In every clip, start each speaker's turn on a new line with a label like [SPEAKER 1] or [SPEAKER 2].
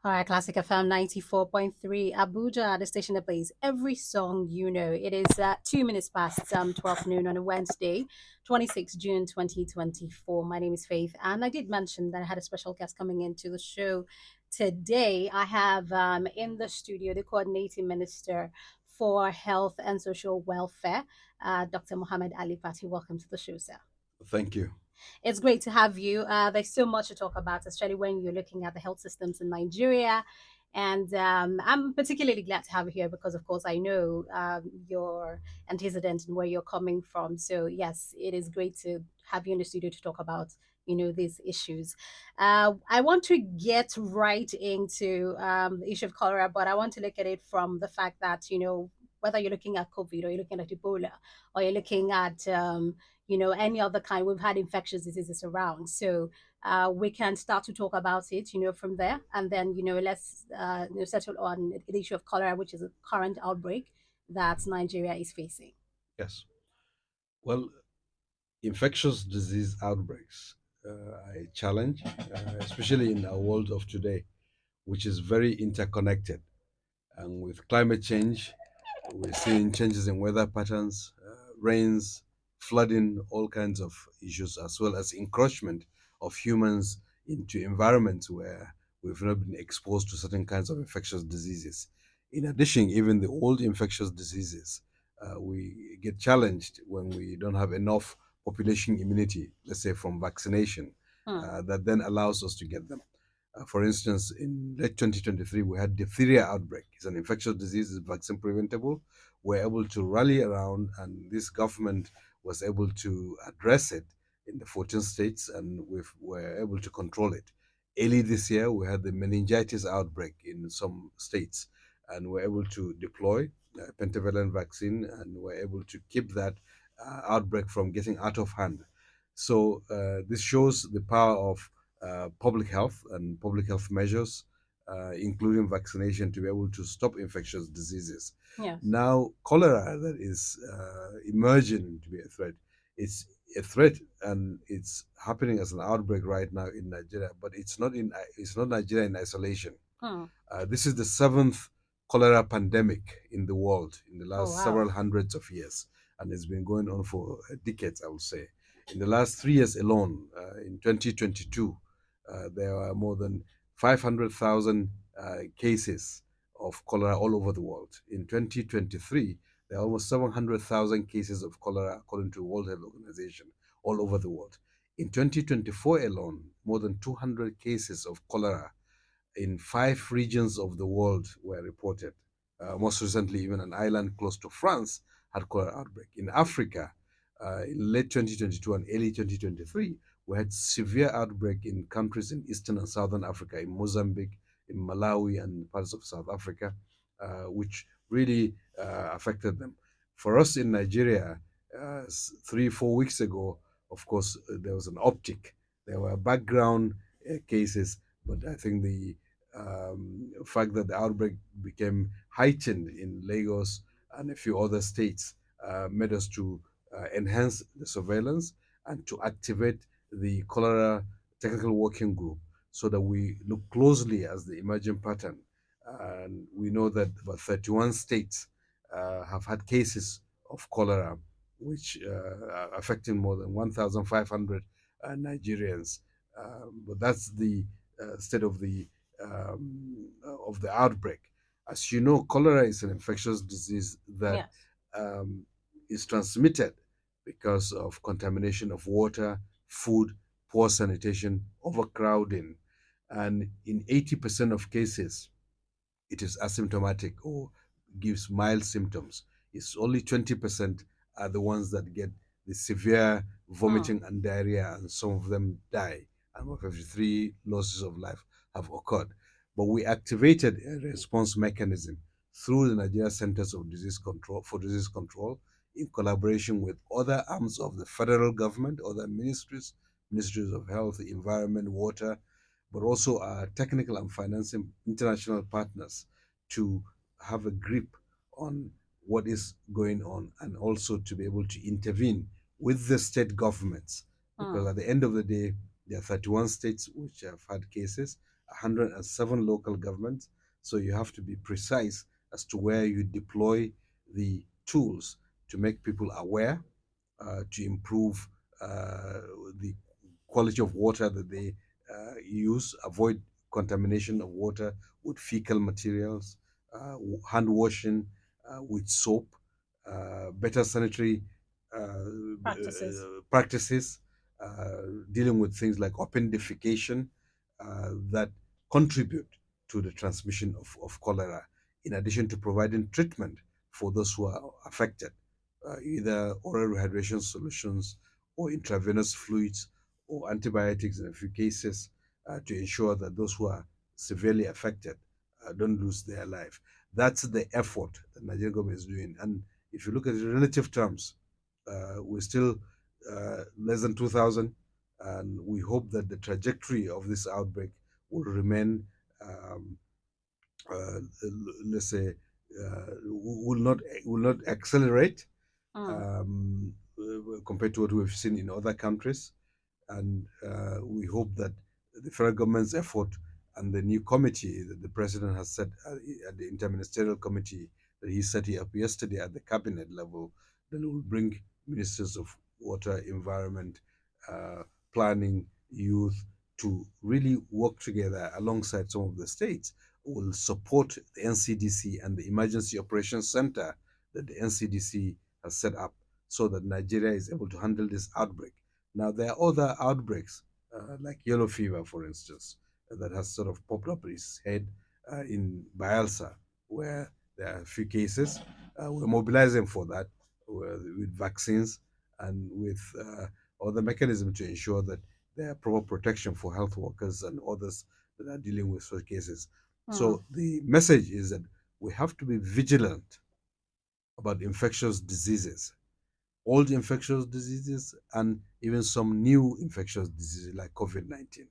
[SPEAKER 1] All right, Classic FM 94.3 Abuja, the station that plays every song you know. It is 2 minutes past 12 noon on a Wednesday, 26th June 2024. My name is Faith, and I did mention that I had a special guest coming into the show today. I have in the studio the coordinating minister for health and social welfare, Dr. Muhammad Ali Pate. Welcome to the show, sir.
[SPEAKER 2] Thank you.
[SPEAKER 1] It's great to have you. There's so much to talk about, especially when you're looking at the health systems in Nigeria. And I'm particularly glad to have you here because, of course, I know your antecedent and where you're coming from. So, yes, it is great to have you in the studio to talk about, these issues. I want to get right into the issue of cholera, but I want to look at it from the fact that, whether you're looking at COVID or you're looking at Ebola or you're looking at any other kind. We've had infectious diseases around. So we can start to talk about it, from there. And then, let's settle on the issue of cholera, which is a current outbreak that Nigeria is facing.
[SPEAKER 2] Yes. Well, infectious disease outbreaks are a challenge, especially in our world of today, which is very interconnected. And with climate change, we're seeing changes in weather patterns, rains, flooding, all kinds of issues, as well as encroachment of humans into environments where we've not been exposed to certain kinds of infectious diseases. In addition, even the old infectious diseases, we get challenged when we don't have enough population immunity, let's say from vaccination,
[SPEAKER 1] Hmm.
[SPEAKER 2] that then allows us to get them. For instance, in late 2023, we had diphtheria outbreak. It's an infectious disease, it's vaccine preventable. We're able to rally around, and this government was able to address it in the 14 states, and we were able to control it. Early this year, we had the meningitis outbreak in some states, and we're able to deploy a pentavalent vaccine, and we're able to keep that outbreak from getting out of hand. So this shows the power of public health and public health measures, including vaccination, to be able to stop infectious diseases.
[SPEAKER 1] Yes.
[SPEAKER 2] Now, cholera that is emerging to be a threat. It's a threat, and it's happening as an outbreak right now in Nigeria. But it's not Nigeria in isolation.
[SPEAKER 1] Hmm.
[SPEAKER 2] This is the seventh cholera pandemic in the world in the
[SPEAKER 1] Oh,
[SPEAKER 2] last
[SPEAKER 1] wow.
[SPEAKER 2] several hundreds of years, and it's been going on for decades, I would say. In the last 3 years alone, in 2022, there are more than 500,000 cases of cholera all over the world. In 2023, there are almost 700,000 cases of cholera, according to the World Health Organization, all over the world. In 2024 alone, more than 200 cases of cholera in 5 regions of the world were reported. Most recently, even an island close to France had cholera outbreak. In Africa, in late 2022 and early 2023, we had severe outbreak in countries in Eastern and Southern Africa, in Mozambique, in Malawi, and parts of South Africa, which really affected them. For us in Nigeria, 3, 4 weeks ago, of course, there was an uptick. There were background cases, but I think the fact that the outbreak became heightened in Lagos and a few other states made us to enhance the surveillance and to activate the cholera technical working group so that we look closely as the emerging pattern. And we know that about 31 states have had cases of cholera, which are affecting more than 1,500 Nigerians. But that's the state of the outbreak. As you know, cholera is an infectious disease that
[SPEAKER 1] Yes.
[SPEAKER 2] um, is transmitted because of contamination of water, food, poor sanitation, overcrowding, and in 80% of cases, it is asymptomatic or gives mild symptoms. It's only 20% are the ones that get the severe
[SPEAKER 1] Hmm.
[SPEAKER 2] vomiting and diarrhea, and some of them die, and about 53 losses of life have occurred. But we activated a response mechanism through the Nigeria Centers of Disease Control for Disease Control in collaboration with other arms of the federal government, other ministries, ministries of health, environment, water, but also our technical and financing international partners to have a grip on what is going on and also to be able to intervene with the state governments. Because
[SPEAKER 1] Hmm.
[SPEAKER 2] at the end of the day, there are 31 states which have had cases, 107 local governments. So you have to be precise as to where you deploy the tools to make people aware, to improve uh, the quality of water that they use, avoid contamination of water with fecal materials, hand washing with soap, better sanitary
[SPEAKER 1] Practices.
[SPEAKER 2] practices, dealing with things like open defecation that contribute to the transmission of cholera, in addition to providing treatment for those who are affected, either oral rehydration solutions or intravenous fluids or antibiotics in a few cases, to ensure that those who are severely affected don't lose their life. That's the effort that Nigerian government is doing. And if you look at the relative terms, we're still less than 2,000, and we hope that the trajectory of this outbreak will remain, um, uh, let's say, will not accelerate,
[SPEAKER 1] Mm.
[SPEAKER 2] um, compared to what we've seen in other countries. And we hope that the federal government's effort and the new committee that the president has set at the interministerial committee that he set up yesterday at the cabinet level, that will bring ministers of water, environment, uh, planning, youth to really work together alongside some of the states, will support the NCDC and the Emergency Operations Center that the NCDC has set up, so that Nigeria is able to handle this outbreak. Now, there are other outbreaks, like yellow fever, for instance, that has sort of popped up its head in Bayelsa, where there are a few cases. We're mobilizing for that with vaccines and with other mechanisms to ensure that there are proper protection for health workers and others that are dealing with such cases.
[SPEAKER 1] Mm.
[SPEAKER 2] So the message is that we have to be vigilant about infectious diseases, old infectious diseases, and even some new infectious diseases like COVID-19,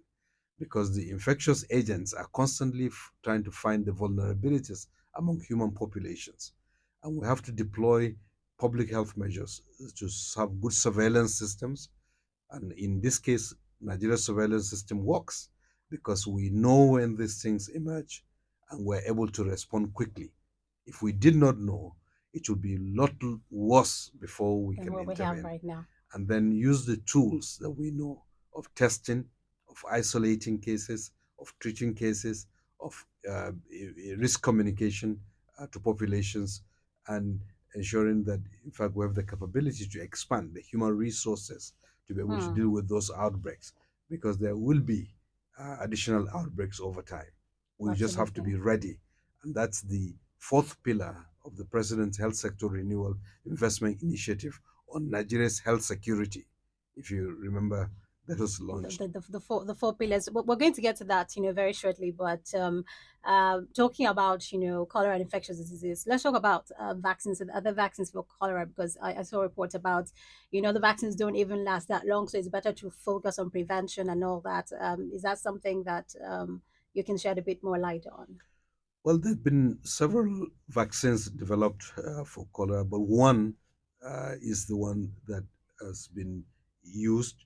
[SPEAKER 2] because the infectious agents are constantly trying to find the vulnerabilities among human populations. And we have to deploy public health measures to have good surveillance systems. And in this case, Nigeria's surveillance system works because we know when these things emerge and we're able to respond quickly. If we did not know, it would be a lot worse before we
[SPEAKER 1] Than
[SPEAKER 2] can
[SPEAKER 1] what we have
[SPEAKER 2] intervene.
[SPEAKER 1] right now.
[SPEAKER 2] And then use the tools that we know of testing, of isolating cases, of treating cases, of risk communication to populations, and ensuring that, in fact, we have the capability to expand the human resources to be able to
[SPEAKER 1] Mm.
[SPEAKER 2] deal with those outbreaks, because there will be additional outbreaks over time. We just have to
[SPEAKER 1] Absolutely.
[SPEAKER 2] be ready. And that's the fourth pillar of the President's Health Sector Renewal Investment Initiative on Nigeria's health security. If you remember, that was
[SPEAKER 1] the,
[SPEAKER 2] launched.
[SPEAKER 1] the, the, the four the four pillars. We're going to get to that, very shortly. But talking about cholera and infectious diseases, let's talk about vaccines and other vaccines for cholera, because I saw a report about the vaccines don't even last that long, so it's better to focus on prevention and all that. Is that something that you can shed a bit more light on?
[SPEAKER 2] Well, there have been several vaccines developed for cholera, but one is the one that has been used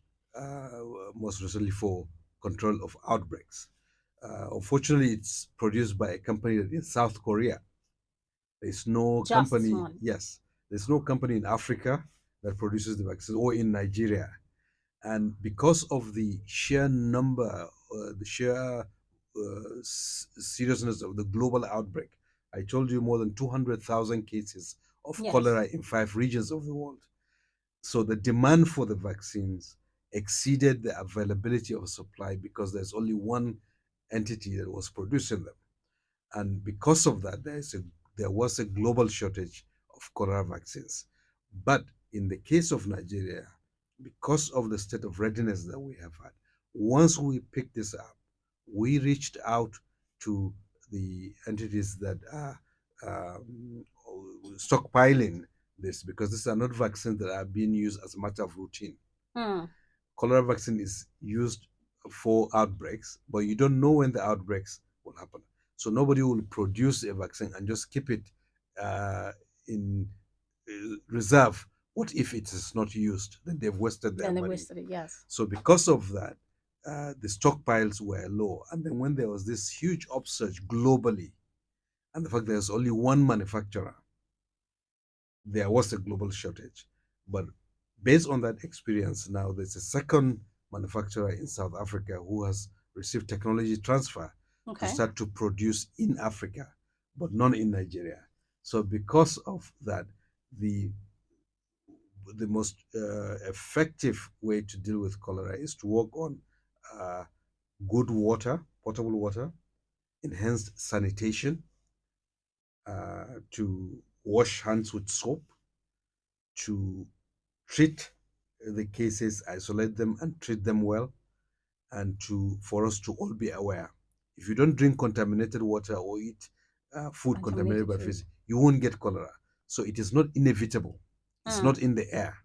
[SPEAKER 2] most recently for control of outbreaks. Unfortunately, it's produced by a company in South Korea. There's no
[SPEAKER 1] Just
[SPEAKER 2] company,
[SPEAKER 1] one.
[SPEAKER 2] yes, there's no company in Africa that produces the vaccine, or in Nigeria. And because of the sheer number, the sheer seriousness of the global outbreak, I told you more than 200,000 cases of
[SPEAKER 1] Yes.
[SPEAKER 2] cholera in 5 regions of the world. So the demand for the vaccines exceeded the availability of supply, because there's only one entity that was producing them. And because of that, there was a global shortage of cholera vaccines. But in the case of Nigeria, because of the state of readiness that we have had, once we picked this up, we reached out to the entities that are um, stockpiling this, because these are not vaccines that are being used as a matter of routine.
[SPEAKER 1] Hmm.
[SPEAKER 2] Cholera vaccine is used for outbreaks, but you don't know when the outbreaks will happen. So nobody will produce a vaccine and just keep it in reserve. What if it is not used? Then they've wasted their
[SPEAKER 1] Then they
[SPEAKER 2] money.
[SPEAKER 1] wasted it. Yes.
[SPEAKER 2] So because of that, the stockpiles were low. And then when there was this huge upsurge globally, and the fact there's only one manufacturer, there was a global shortage. But based on that experience, now there's a second manufacturer in South Africa who has received technology transfer to
[SPEAKER 1] Okay.
[SPEAKER 2] start to produce in Africa, but not in Nigeria. So because of that, the the most effective way to deal with cholera is to work on uh, good water, potable water, enhanced sanitation, to wash hands with soap, to treat the cases, isolate them, and treat them well, and to for us to all be aware. If you don't drink contaminated water or eat food contaminated
[SPEAKER 1] Contaminated
[SPEAKER 2] by
[SPEAKER 1] food.
[SPEAKER 2] fish, you won't get cholera. So it is not inevitable. It's
[SPEAKER 1] Mm.
[SPEAKER 2] not in the air.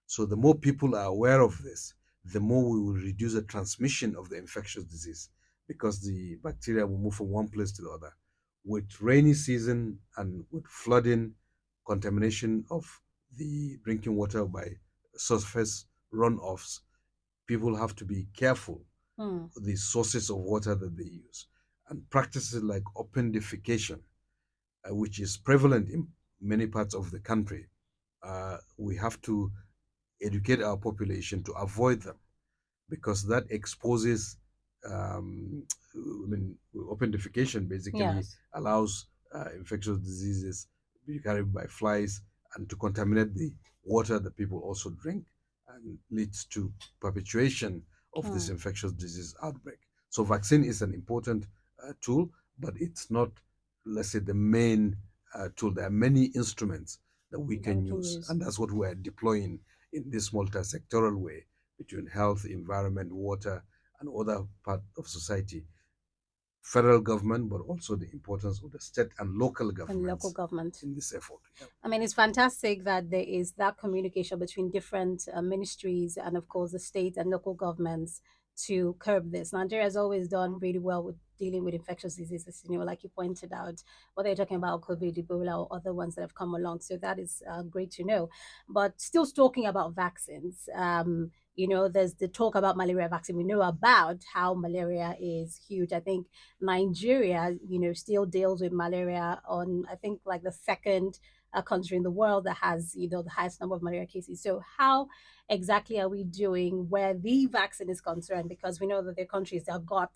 [SPEAKER 2] So the more people are aware of this, the more we will reduce the transmission of the infectious disease because the bacteria will move from one place to the other. With rainy season and with flooding, contamination of the drinking water by surface runoffs, people have to be careful
[SPEAKER 1] Mm.
[SPEAKER 2] the sources of water that they use. And practices like open defecation, which is prevalent in many parts of the country, we have to educate our population to avoid them because that exposes. I mean, open defecation basically
[SPEAKER 1] Yes.
[SPEAKER 2] allows infectious diseases to be carried by flies and to contaminate the water that people also drink and leads to perpetuation of this
[SPEAKER 1] Mm.
[SPEAKER 2] infectious disease outbreak. So, vaccine is an important tool, but it's not, let's say, the main tool. There are many instruments that we
[SPEAKER 1] That we
[SPEAKER 2] can
[SPEAKER 1] can
[SPEAKER 2] use,
[SPEAKER 1] use.
[SPEAKER 2] and that's what we're deploying in this multi-sectoral way between health, environment, water, and other part of society, federal government, but also the importance of the state and local
[SPEAKER 1] And local
[SPEAKER 2] governments
[SPEAKER 1] government.
[SPEAKER 2] in this effort. Yeah.
[SPEAKER 1] I mean, it's fantastic that there is that communication between different ministries and, of course, the state and local governments to curb this. Nigeria has always done really well with dealing with infectious diseases, like you pointed out, whether you're talking about COVID, Ebola, or other ones that have come along. So that is great to know. But still talking about vaccines, there's the talk about malaria vaccine. We know about how malaria is huge. I think Nigeria, still deals with malaria on, I think, like the second country in the world that has, the highest number of malaria cases. So how exactly are we doing where the vaccine is concerned? Because we know that there are countries that have got,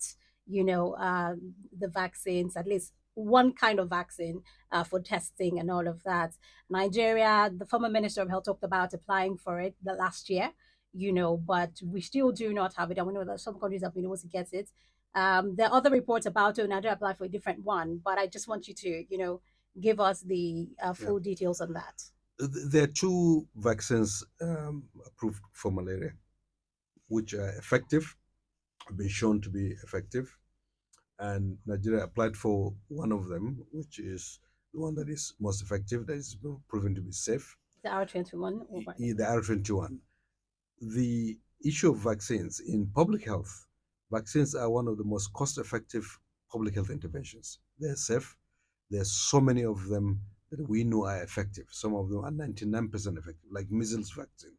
[SPEAKER 1] the vaccines, at least one kind of vaccine for testing and all of that. Nigeria, the former Minister of Health talked about applying for it the last year, but we still do not have it. And we know that some countries have been able to get it. There are other reports about, Nigeria applied for a different one, but I just want you to, give us the
[SPEAKER 2] Yeah.
[SPEAKER 1] full details on that.
[SPEAKER 2] There are two vaccines approved for malaria, which are effective, have been shown to be effective. And Nigeria applied for one of them, which is the one that is most effective, that is proven to be safe,
[SPEAKER 1] The R21 or
[SPEAKER 2] the R21. The issue of vaccines in public health, vaccines are one of the most cost effective public health interventions. They're safe. There's so many of them that we know are effective. Some of them are 99% effective, like measles vaccine.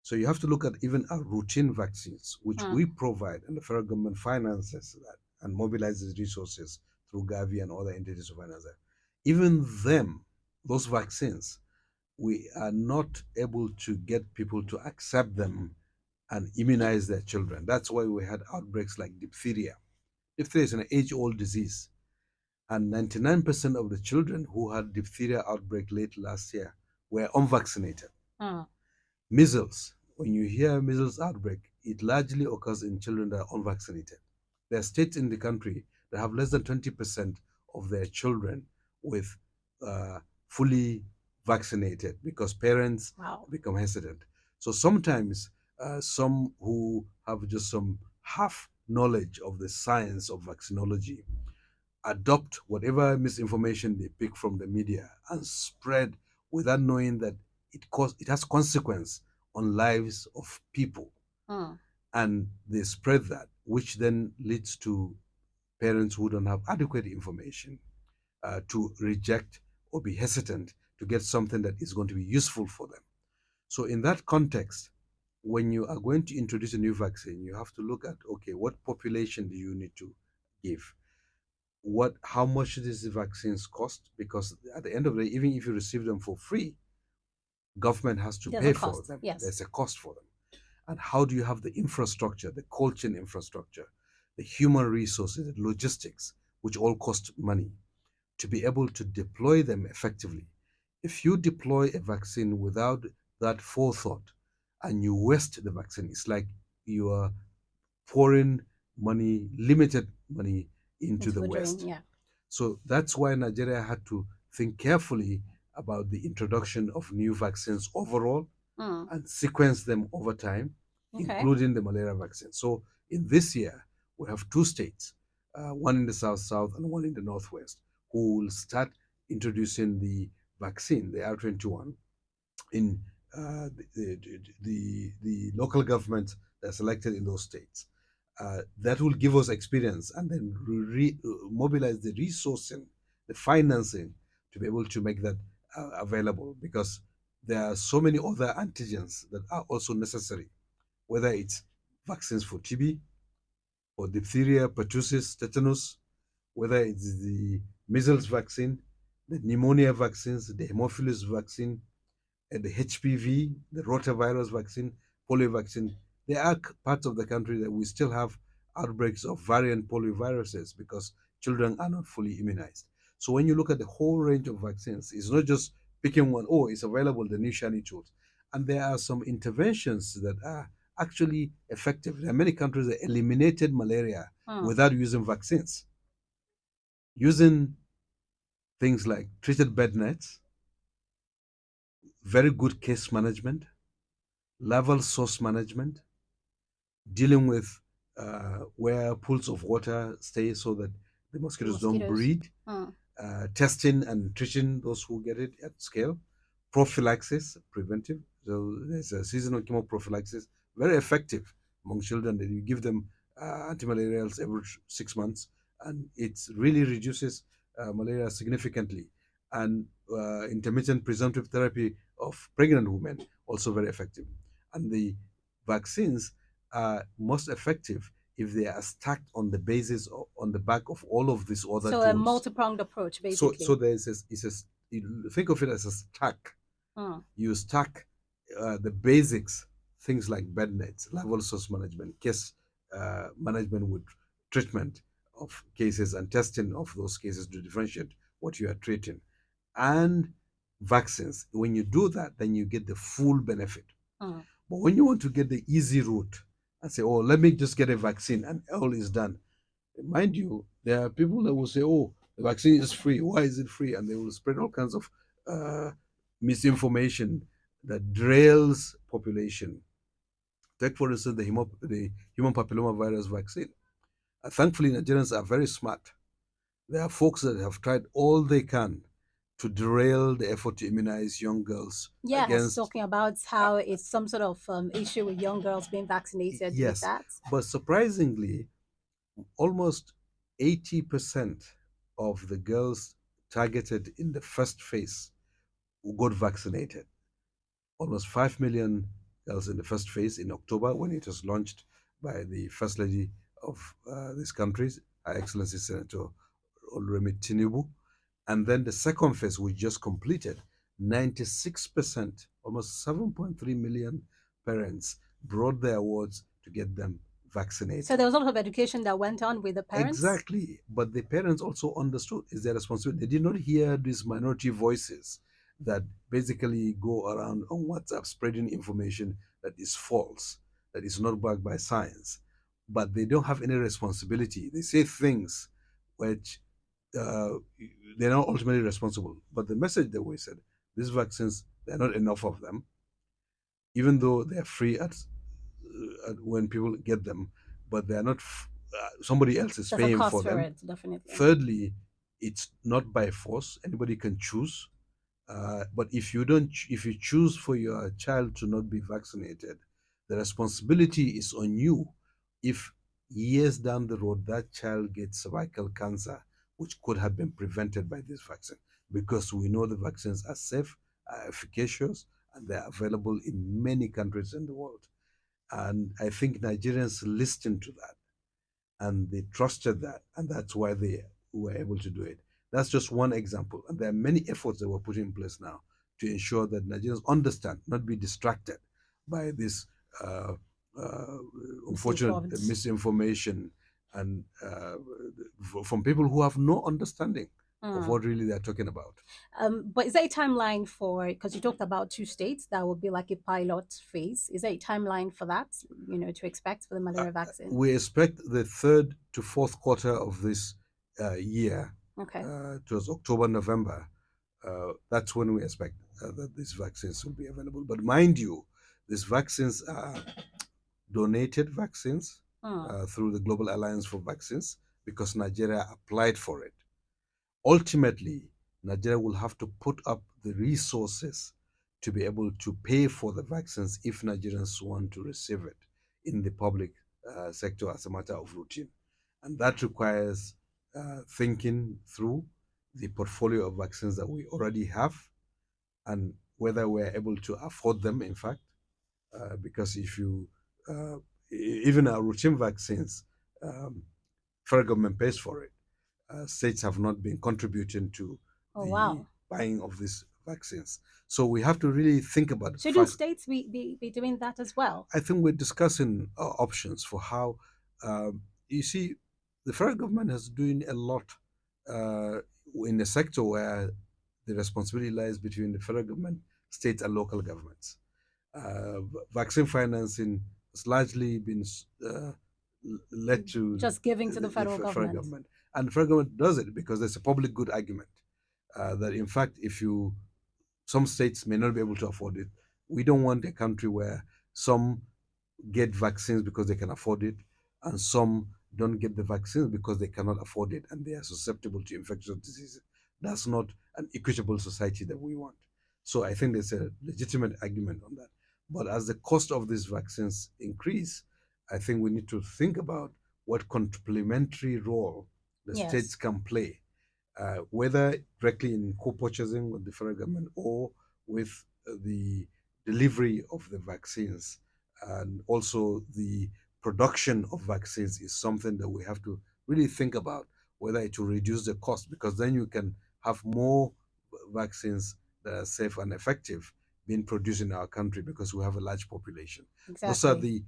[SPEAKER 2] So you have to look at even our routine vaccines, which
[SPEAKER 1] Mm.
[SPEAKER 2] we provide, and the federal government finances that and mobilizes resources through Gavi and other entities to finance that. Even them, those vaccines, we are not able to get people to accept them and immunize their children. That's why we had outbreaks like diphtheria. Diphtheria is an age old disease, and 99% of the children who had diphtheria outbreak late last year were unvaccinated.
[SPEAKER 1] Mm.
[SPEAKER 2] Measles, when you hear measles outbreak, it largely occurs in children that are unvaccinated. There are states in the country that have less than 20% of their children with fully vaccinated because parents
[SPEAKER 1] Wow.
[SPEAKER 2] become hesitant. So sometimes some who have just some half knowledge of the science of vaccinology adopt whatever misinformation they pick from the media and spread without knowing that it has consequence on lives of people,
[SPEAKER 1] Mm.
[SPEAKER 2] and they spread that, which then leads to parents who don't have adequate information to reject or be hesitant to get something that is going to be useful for them. So in that context, when you are going to introduce a new vaccine, you have to look at, okay, what population do you need to give? What, how much these vaccines cost? Because at the end of the day, even if you receive them for free, government has to
[SPEAKER 1] There's a
[SPEAKER 2] pay for
[SPEAKER 1] cost.
[SPEAKER 2] them.
[SPEAKER 1] Yes.
[SPEAKER 2] There's a cost for them. And how do you have the infrastructure, the cold chain infrastructure, the human resources, the logistics, which all cost money, to be able to deploy them effectively? If you deploy a vaccine without that forethought and you waste the vaccine, it's like you are pouring money, limited money, into
[SPEAKER 1] Into
[SPEAKER 2] the
[SPEAKER 1] a drain.
[SPEAKER 2] West.
[SPEAKER 1] Yeah.
[SPEAKER 2] So that's why Nigeria had to think carefully about the introduction of new vaccines overall
[SPEAKER 1] Mm.
[SPEAKER 2] and sequence them over time,
[SPEAKER 1] Okay.
[SPEAKER 2] including the malaria vaccine. So in this year, we have two states, one in the south and one in the northwest, who will start introducing the vaccine, the R21, in the local government that's elected in those states. That will give us experience and then mobilize the resourcing, the financing to be able to make that available, because there are so many other antigens that are also necessary, whether it's vaccines for TB or diphtheria, pertussis, tetanus, whether it's the measles vaccine, the pneumonia vaccines, the Haemophilus vaccine, and the HPV, the rotavirus vaccine, polio vaccine. There are parts of the country that we still have outbreaks of variant polioviruses because children are not fully immunized. So when you look at the whole range of vaccines, it's not just picking one, oh, it's available, the new shiny tools. And there are some interventions that are actually effective. There are many countries that eliminated malaria
[SPEAKER 1] Mm.
[SPEAKER 2] without using vaccines, using things like treated bed nets, very good case management, level source management, dealing with where pools of water stay so that the
[SPEAKER 1] The
[SPEAKER 2] mosquitoes don't
[SPEAKER 1] mosquitoes.
[SPEAKER 2] breed,
[SPEAKER 1] Mm.
[SPEAKER 2] testing and treating those who get it at scale, prophylaxis, preventive. So there's a seasonal chemoprophylaxis, very effective among children. That you give them antimalarials every 6 months, and it really reduces malaria significantly. And intermittent presumptive therapy of pregnant women, also very effective. And the vaccines are most effective if they are stacked on the basis of, on the back of all of these other
[SPEAKER 1] So a
[SPEAKER 2] tools.
[SPEAKER 1] multi-pronged approach,
[SPEAKER 2] So
[SPEAKER 1] basically.
[SPEAKER 2] there's a, it's a, you think of it as a stack.
[SPEAKER 1] Mm.
[SPEAKER 2] You stack the basics, things like bed nets, level source management, case management with treatment of cases and testing of those cases to differentiate what you are treating, and vaccines. When you do that, then you get the full benefit.
[SPEAKER 1] Mm.
[SPEAKER 2] But when you want to get the easy route and say, oh, let me just get a vaccine and all is done, mind you, there are people that will say, oh, the vaccine is free. Why is it free? And they will spread all kinds of uh, misinformation that derails population. Take, for instance, the human papilloma virus vaccine. Thankfully, Nigerians are very smart. There are folks that have tried all they can to derail the effort to immunize young girls
[SPEAKER 1] Yes,
[SPEAKER 2] against.
[SPEAKER 1] talking about
[SPEAKER 2] Uh,
[SPEAKER 1] how it's some sort of issue with young girls being vaccinated with
[SPEAKER 2] yes,
[SPEAKER 1] that.
[SPEAKER 2] but surprisingly, almost 80% of the girls targeted in the first phase who got vaccinated. Almost 5 million girls in the first phase in October when it was launched by the First Lady of these countries, Her Excellency Senator Oluremi Tinubu. And then the second phase, we just completed, 96%, almost 7.3 million parents brought their wards to get them
[SPEAKER 1] So
[SPEAKER 2] vaccinated.
[SPEAKER 1] there was a lot of education that went on with the parents.
[SPEAKER 2] Exactly. But the parents also understood it's their responsibility. They did not hear these minority voices that basically go around on WhatsApp spreading information that is false, that is not backed by science. But they don't have any responsibility. They say things which uh, they're not ultimately responsible. But the message that we said, these vaccines, there are not enough of them, even though they're free at when people get them, but they're not. Somebody else is
[SPEAKER 1] There's a
[SPEAKER 2] paying
[SPEAKER 1] cost
[SPEAKER 2] for
[SPEAKER 1] for
[SPEAKER 2] them.
[SPEAKER 1] it, definitely.
[SPEAKER 2] Thirdly, it's not by force. Anybody can choose. But if you don't, if you choose for your child to not be vaccinated, the responsibility is on you. If years down the road that child gets cervical cancer, which could have been prevented by this vaccine, because we know the vaccines are safe, are efficacious, and they're available in many countries in the world. And I think Nigerians listened to that and they trusted that, and that's why they were able to do it. That's just one example, and there are many efforts that were put in place now to ensure that Nigerians understand, not be distracted by this uh, uh, unfortunate
[SPEAKER 1] Misinformed.
[SPEAKER 2] misinformation and from people who have no understanding of
[SPEAKER 1] Mm.
[SPEAKER 2] what really they're talking about.
[SPEAKER 1] But is there a timeline for, because you talked about two states that will be like a pilot phase? Is there a timeline for that, to expect for the
[SPEAKER 2] Uh,
[SPEAKER 1] malaria vaccine?
[SPEAKER 2] we expect the third to fourth quarter of this year,
[SPEAKER 1] Okay.
[SPEAKER 2] towards October, November. That's when we expect that these vaccines will be available. But mind you, these vaccines are donated vaccines
[SPEAKER 1] Mm.
[SPEAKER 2] through the Global Alliance for Vaccines because Nigeria applied for it. Ultimately, Nigeria will have to put up the resources to be able to pay for the vaccines if Nigerians want to receive it in the public sector as a matter of routine. And that requires thinking through the portfolio of vaccines that we already have and whether we're able to afford them, in fact, because if you, uh, even our routine vaccines, um, federal government pays for it. States have not been contributing to
[SPEAKER 1] Oh,
[SPEAKER 2] the
[SPEAKER 1] wow.
[SPEAKER 2] buying of these vaccines. So we have to really think about the
[SPEAKER 1] Shouldn't
[SPEAKER 2] fact.
[SPEAKER 1] states be doing that as well?
[SPEAKER 2] I think we're discussing options for how, you see, the federal government is doing a lot uh, in a sector where the responsibility lies between the federal government, state, and local governments. Vaccine financing has largely been led to
[SPEAKER 1] Just giving to the
[SPEAKER 2] the
[SPEAKER 1] federal
[SPEAKER 2] federal
[SPEAKER 1] government.
[SPEAKER 2] government. And the federal government does it because there's a public good argument that, in fact, if you some states may not be able to afford it. We don't want a country where some get vaccines because they can afford it, and some don't get the vaccines because they cannot afford it and they are susceptible to infectious diseases. That's not an equitable society that we want. So I think there's a legitimate argument on that. But as the cost of these vaccines increase, I think we need to think about what complementary role the states
[SPEAKER 1] Yes,
[SPEAKER 2] can play, whether directly in co-purchasing with the federal government or with the delivery of the vaccines, and also the production of vaccines is something that we have to really think about whether it will reduce the cost, because then you can have more vaccines that are safe and effective being produced in our country because we have a large population. Those are
[SPEAKER 1] exactly.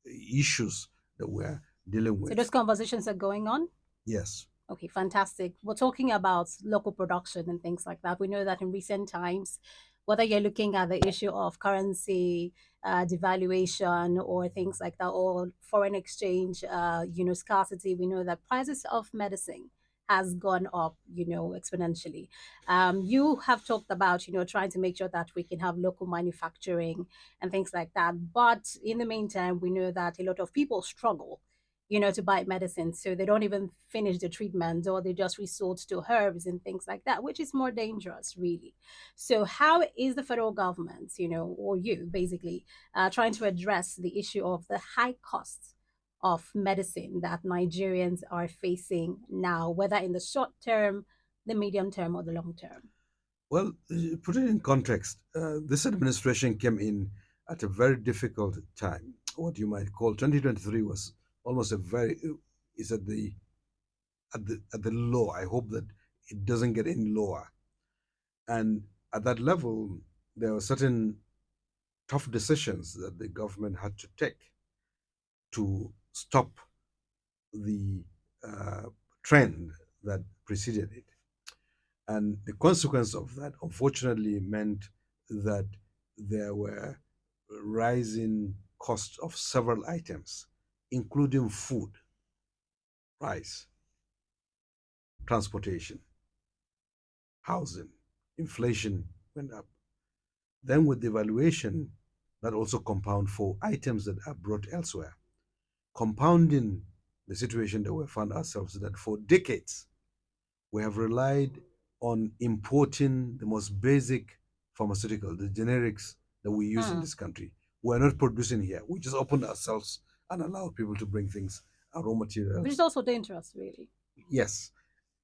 [SPEAKER 2] the issues that we're dealing
[SPEAKER 1] So
[SPEAKER 2] with.
[SPEAKER 1] those conversations are going on.
[SPEAKER 2] Yes.
[SPEAKER 1] Okay, fantastic. We're talking about local production and things like that. We know that in recent times, whether you're looking at the issue of currency devaluation or things like that, or foreign exchange, scarcity, we know that prices of medicine has gone up, exponentially. You have talked about, trying to make sure that we can have local manufacturing and things like that. But in the meantime, we know that a lot of people struggle to buy medicine. So they don't even finish the treatment or they just resort to herbs and things like that, which is more dangerous, really. So, how is the federal government, or you basically, trying to address the issue of the high costs of medicine that Nigerians are facing now, whether in the short term, the medium term, or the long term?
[SPEAKER 2] Well, put it in context. This administration came in at a very difficult time. What you might call 2023 was almost a very is at the low. I hope that it doesn't get any lower. And at that level, there were certain tough decisions that the government had to take to stop the uh, trend that preceded it. And the consequence of that, unfortunately, meant that there were rising costs of several items, including food, rice, transportation, housing. Inflation went up. Then, with devaluation, that also compound for items that are brought elsewhere, compounding the situation that we found ourselves that for decades we have relied on importing the most basic pharmaceutical, the generics that we use in
[SPEAKER 1] Hmm.
[SPEAKER 2] this country. We're not producing here. We just opened ourselves and allowed people to bring things, our raw
[SPEAKER 1] Which is
[SPEAKER 2] materials,
[SPEAKER 1] also dangerous, really.
[SPEAKER 2] yes,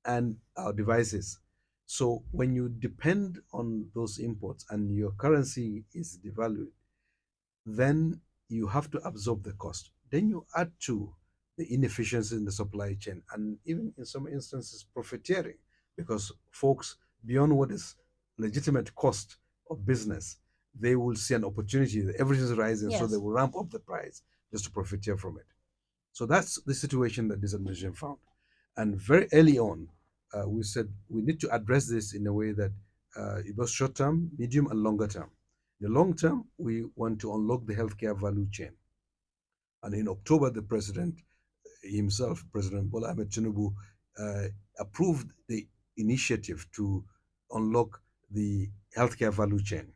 [SPEAKER 2] and our devices. So when you depend on those imports and your currency is devalued, then you have to absorb the cost. Then you add to the inefficiency in the supply chain, and even in some instances, profiteering, because folks, beyond what is legitimate cost of business, they will see an opportunity that everything's rising, so they
[SPEAKER 1] Yes.
[SPEAKER 2] will ramp up the price just to profiteer from it. So that's the situation that this administration found. And very early on, we said we need to address this in a way that it was short term, medium, and longer term. In the long term, we want to unlock the healthcare value chain. And in October, the president himself, President Bola Ahmed Tinubu, uh, approved the initiative to unlock the healthcare value chain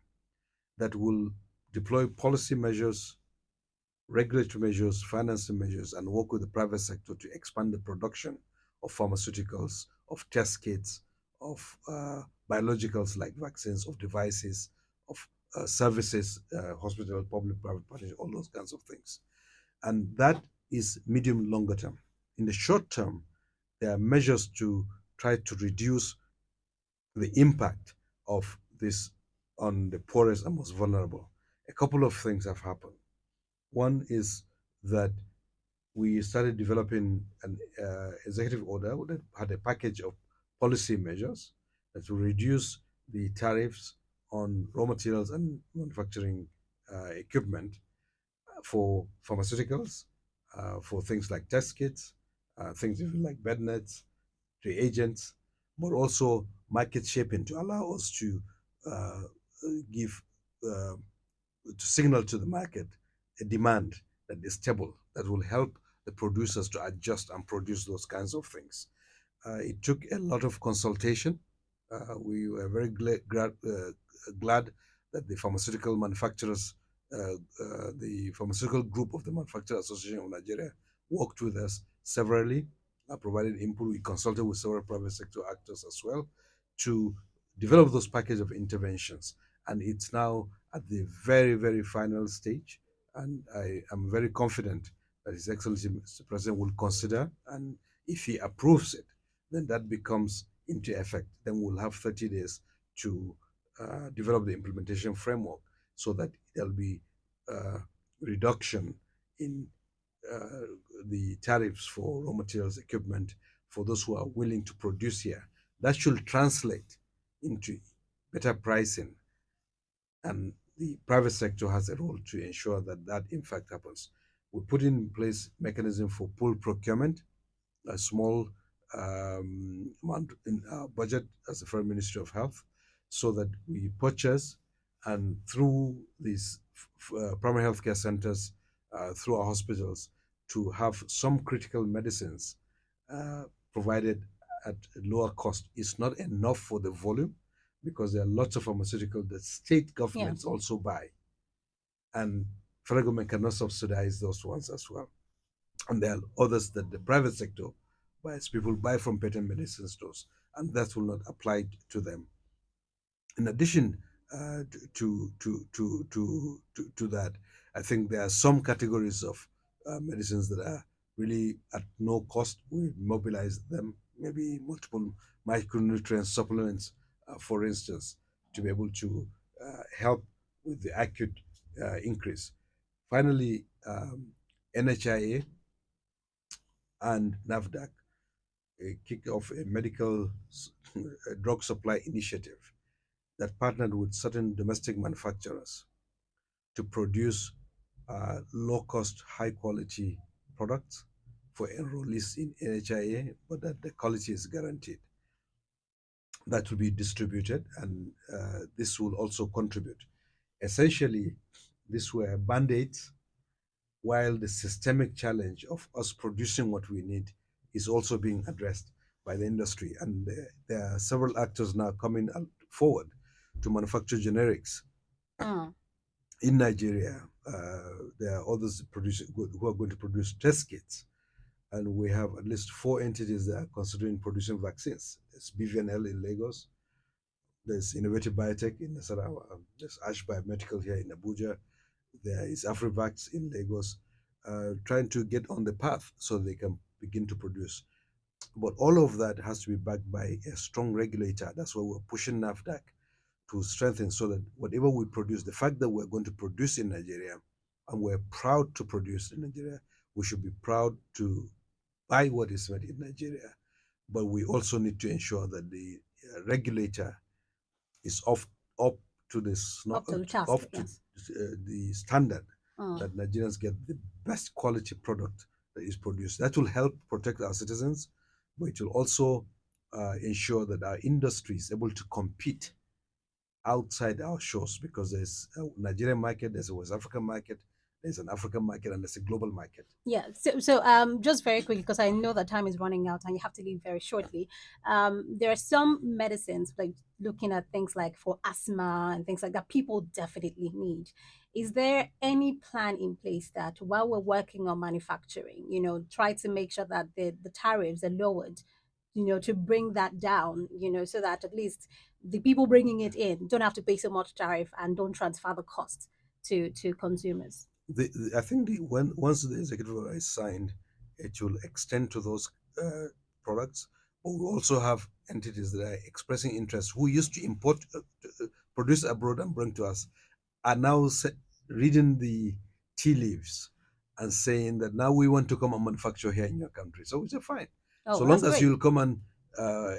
[SPEAKER 2] that will deploy policy measures, regulatory measures, financing measures, and work with the private sector to expand the production of pharmaceuticals, of test kits, of biologicals like vaccines, of devices, of services, hospital, public, private partnership, all those kinds of things. And that is medium longer term. In the short term, there are measures to try to reduce the impact of this on the poorest and most vulnerable. A couple of things have happened. One is that we started developing an executive order that had a package of policy measures that will reduce the tariffs on raw materials and manufacturing equipment for pharmaceuticals, for things like test kits, things even like bed nets, reagents, but also market shaping to allow us to uh, give uh, to signal to the market a demand that is stable, that will help the producers to adjust and produce those kinds of things. It took a lot of consultation. We were very glad that the pharmaceutical manufacturers, the pharmaceutical group of the Manufacturers Association of Nigeria, worked with us severally, provided input. We consulted with several private sector actors as well to develop those package of interventions. And it's now at the very, very final stage. And I am very confident that His Excellency Mr. President will consider, and if he approves it, then that becomes into effect. Then we'll have 30 days to develop the implementation framework so that there'll be uh, reduction in uh, the tariffs for raw materials, equipment for those who are willing to produce here. That should translate into better pricing, and the private sector has a role to ensure that that in fact happens. We put in place mechanism for pool procurement, a small amount in our budget as the Foreign Ministry of Health, so that we purchase, and through these primary healthcare centers, through our hospitals, to have some critical medicines uh, provided at a lower cost. It's not enough for the volume, because there are lots of pharmaceuticals that state
[SPEAKER 1] Yeah.
[SPEAKER 2] governments also buy, and federal government cannot subsidize those ones as well. And there are others that the private sector buys. People buy from patent medicine stores, and that will not apply to them. In addition to that, I think there are some categories of medicines that are really at no cost. We mobilize them, maybe multiple micronutrient supplements, for instance, to be able to help with the acute increase. Finally, NHIA and NAFDAC kicked off a medical drug supply initiative that partnered with certain domestic manufacturers to produce low cost, high quality products for enrollees in NHIA, but that the quality is guaranteed. That will be distributed, and this will also contribute. Essentially, these were band aids, while the systemic challenge of us producing what we need is also being addressed by the industry. And there are several actors now coming forward to manufacture generics
[SPEAKER 1] Mm.
[SPEAKER 2] in Nigeria. There are others who are going to produce test kits, and we have at least four entities that are considering producing vaccines. There's BVNL in Lagos, there's Innovative Biotech in Nasarawa, there's Ash Biomedical here in Abuja, there is Afrivax in Lagos, trying to get on the path so they can begin to produce. But all of that has to be backed by a strong regulator. That's why we're pushing NAFDAC to strengthen, so that whatever we produce, the fact that we're going to produce in Nigeria and we're proud to produce in Nigeria. We should be proud to buy what is made in Nigeria, but we also need to ensure that the regulator is up to this not
[SPEAKER 1] Up to the task,
[SPEAKER 2] up to
[SPEAKER 1] yes.
[SPEAKER 2] the standard
[SPEAKER 1] Mm.
[SPEAKER 2] that Nigerians get the best quality product that is produced. That will help protect our citizens, but it will also ensure that our industry is able to compete outside our shores, because there's a Nigerian market, there's a West African market, there's an African market, and there's a global market.
[SPEAKER 1] Yeah. So, just very quickly, because I know that time is running out and you have to leave very shortly. There are some medicines, like looking at things like for asthma and things like that, people definitely need. Is there any plan in place that while we're working on manufacturing, try to make sure that the tariffs are lowered, to bring that down, so that at least the people bringing it in don't have to pay so much tariff and don't transfer the cost to consumers?
[SPEAKER 2] I think when once the executive order is signed, it will extend to those uh, products. But we also have entities that are expressing interest who used to import, produce abroad and bring to us, are now reading the tea leaves and saying that now we want to come and manufacture here in your country. So we say fine, so
[SPEAKER 1] Oh,
[SPEAKER 2] long
[SPEAKER 1] that's
[SPEAKER 2] as
[SPEAKER 1] great.
[SPEAKER 2] you'll come and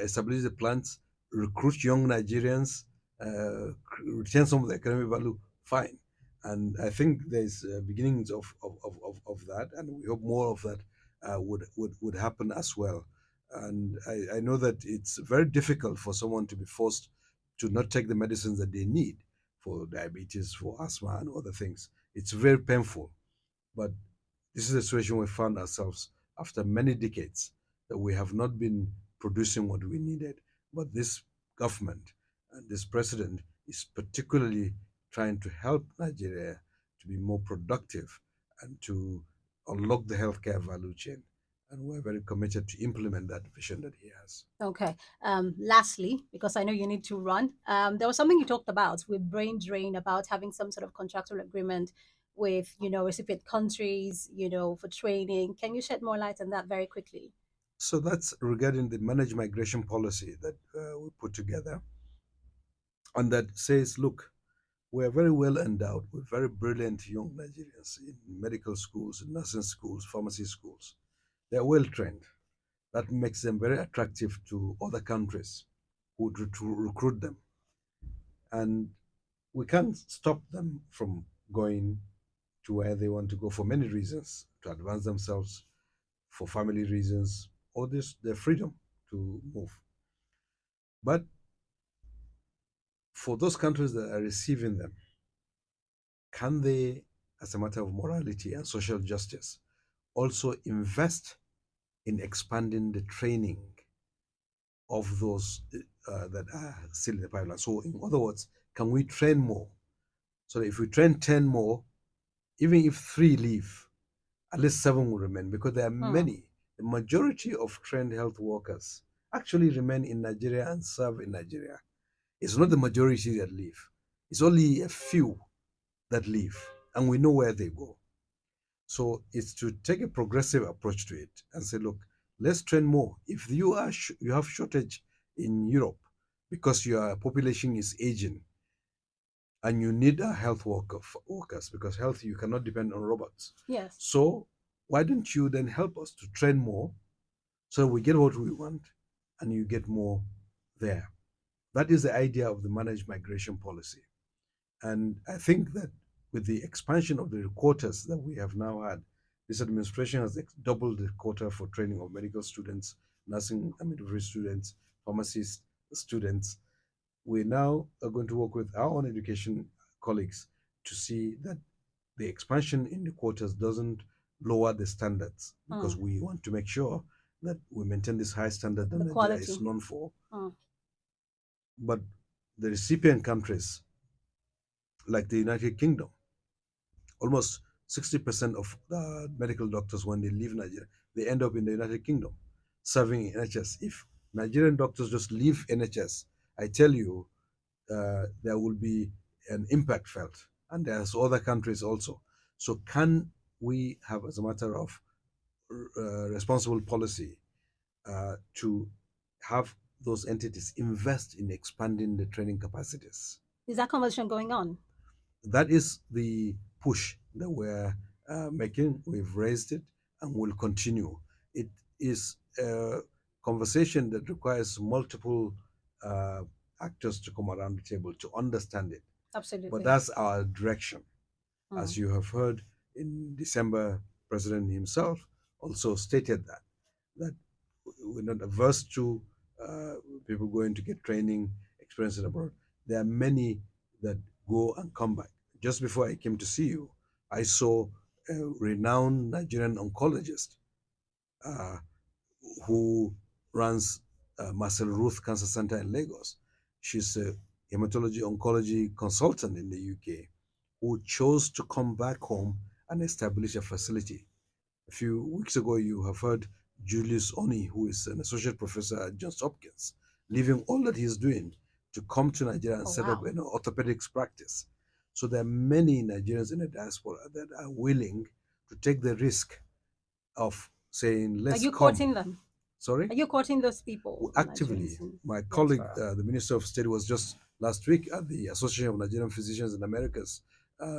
[SPEAKER 2] establish the plants, recruit young Nigerians, retain some of the economic value, fine. And I think there's beginnings of that, and we hope more of that would happen as well. And I know that it's very difficult for someone to be forced to not take the medicines that they need for diabetes, for asthma, and other things. It's very painful. But this is a situation we found ourselves after many decades that we have not been producing what we needed. But this government and this president is particularly trying to help Nigeria to be more productive and to unlock the healthcare value chain. And we're very committed to implement that vision that he has.
[SPEAKER 1] Okay. Lastly, because I know you need to run, there was something you talked about with brain drain about having some sort of contractual agreement with, recipient countries, for training. Can you shed more light on that very quickly?
[SPEAKER 2] So that's regarding the managed migration policy that we put together, and that says, look, we're very well endowed with very brilliant young Nigerians in medical schools, nursing schools, pharmacy schools. They're well trained. That makes them very attractive to other countries who would recruit them. And we can't stop them from going to where they want to go for many reasons, to advance themselves, for family reasons, or this their freedom to move. But for those countries that are receiving them, can they, as a matter of morality and social justice, also invest in expanding the training of those that are still in the pipeline? So, in other words, can we train more? So, that if we train 10 more, even if three leave, at least seven will remain, because there are
[SPEAKER 1] Hmm.
[SPEAKER 2] many. The majority of trained health workers actually remain in Nigeria and serve in Nigeria. It's not the majority that leave, it's only a few that leave, and we know where they go. So it's to take a progressive approach to it and say, look, let's train more. If you have shortage in Europe because your population is aging and you need a workers, because health you cannot depend on robots.
[SPEAKER 1] Yes.
[SPEAKER 2] So why don't you then help us to train more so we get what we want and you get more there? That is the idea of the managed migration policy. And I think that with the expansion of the quotas that we have now had, this administration has doubled the quota for training of medical students, nursing and midwifery students, pharmacist students. We now are going to work with our own education colleagues to see that the expansion in the quotas doesn't lower the standards, because
[SPEAKER 1] Hmm.
[SPEAKER 2] we want to make sure that we maintain this high standard that
[SPEAKER 1] The
[SPEAKER 2] Nigeria
[SPEAKER 1] quality.
[SPEAKER 2] is known for.
[SPEAKER 1] Hmm.
[SPEAKER 2] But the recipient countries, like the United Kingdom, almost 60% of the medical doctors, when they leave Nigeria, they end up in the United Kingdom serving in NHS. If Nigerian doctors just leave NHS, I tell you, there will be an impact felt. And there's other countries also. So can we have, as a matter of responsible policy, to have those entities invest in expanding the training capacities?
[SPEAKER 1] Is that conversation going on?
[SPEAKER 2] That is the push that we're making. We've raised it and will continue. It is a conversation that requires multiple uh, actors to come around the table to understand it. But
[SPEAKER 1] Absolutely.
[SPEAKER 2] that's our direction.
[SPEAKER 1] Mm.
[SPEAKER 2] As you have heard in December, President himself also stated that we're not averse to uh, people going to get training, experience abroad. There are many that go and come back. Just before I came to see you, I saw a renowned Nigerian oncologist uh, who runs Marcel Ruth Cancer Center in Lagos. She's a hematology oncology consultant in the UK who chose to come back home and establish a facility. A few weeks ago, you have heard Julius Oni, who is an associate professor at Johns Hopkins, leaving all that he's doing to come to Nigeria and
[SPEAKER 1] Oh,
[SPEAKER 2] set up
[SPEAKER 1] wow.
[SPEAKER 2] an orthopedics practice. So there are many Nigerians in the diaspora that are willing to take the risk of saying,
[SPEAKER 1] Are
[SPEAKER 2] let's
[SPEAKER 1] you
[SPEAKER 2] come.
[SPEAKER 1] courting them?
[SPEAKER 2] Sorry?
[SPEAKER 1] Are you courting those people,
[SPEAKER 2] Actively.
[SPEAKER 1] Nigerians in
[SPEAKER 2] My colleague,
[SPEAKER 1] diaspora?
[SPEAKER 2] the Minister of State, was just last week at the Association of Nigerian Physicians in Americas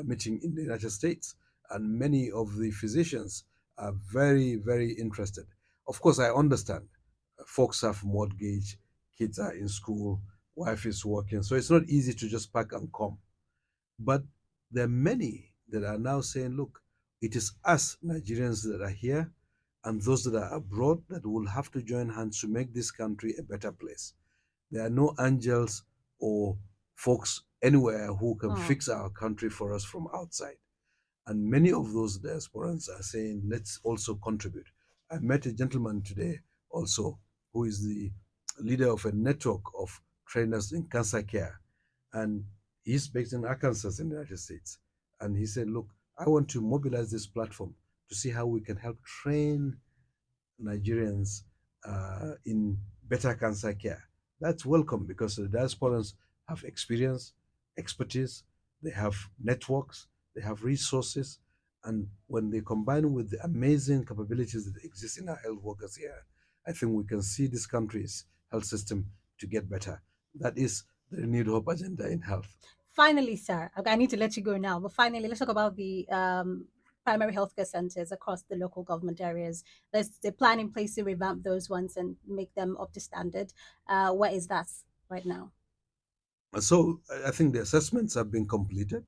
[SPEAKER 2] meeting in the United States, and many of the physicians are very, very interested. Of course, I understand. Folks have mortgage, kids are in school, wife is working, so it's not easy to just pack and come. But there are many that are now saying, look, it is us Nigerians that are here and those that are abroad that will have to join hands to make this country a better place. There are no angels or folks anywhere who can
[SPEAKER 1] Mm.
[SPEAKER 2] fix our country for us from outside. And many of those diasporans are saying, let's also contribute. I met a gentleman today also who is the leader of a network of trainers in cancer care. And he's based in Arkansas in the United States. And he said, look, I want to mobilize this platform to see how we can help train Nigerians in better cancer care. That's welcome because the diasporans have experience, expertise, they have networks, they have resources, and when they combine with the amazing capabilities that exist in our health workers here, I think we can see this country's health system to get better. That is the renewed hope agenda in health.
[SPEAKER 1] Finally, sir, okay, I need to let you go now, but finally, let's talk about the primary healthcare centers across the local government areas. There's a plan in place to revamp those ones and make them up to standard. What is that right now?
[SPEAKER 2] So I think the assessments have been completed.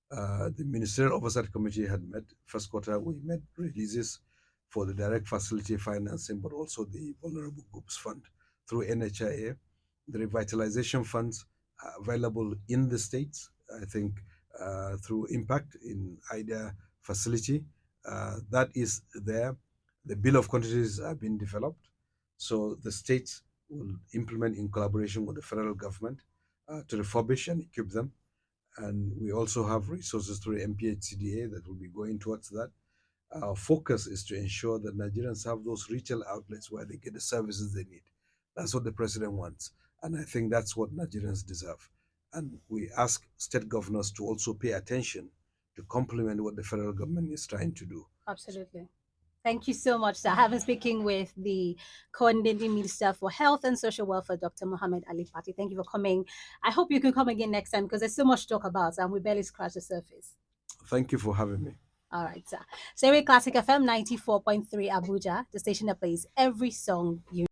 [SPEAKER 2] The Ministerial Oversight Committee had met first quarter. We made releases for the direct facility financing, but also the Vulnerable Groups Fund through NHIA. The revitalization funds are available in the states, I think, through Impact in IDA facility. That is there. The bill of quantities are being developed. So the states will implement in collaboration with the federal government to refurbish and equip them, and we also have resources through MPHCDA that will be going towards that. Our focus is to ensure that Nigerians have those retail outlets where they get the services they need. That's what the president wants, and I think that's what Nigerians deserve. And we ask state governors to also pay attention to complement what the federal government is trying to do.
[SPEAKER 1] Absolutely. Thank you so much, sir. I have been speaking with the Coordinating Minister for Health and Social Welfare, Dr. Muhammad Ali Pate. Thank you for coming. I hope you can come again next time because there's so much to talk about and we barely scratched the surface.
[SPEAKER 2] Thank you for having me.
[SPEAKER 1] All right, sir. Serie Classic FM 94.3 Abuja, the station that plays every song you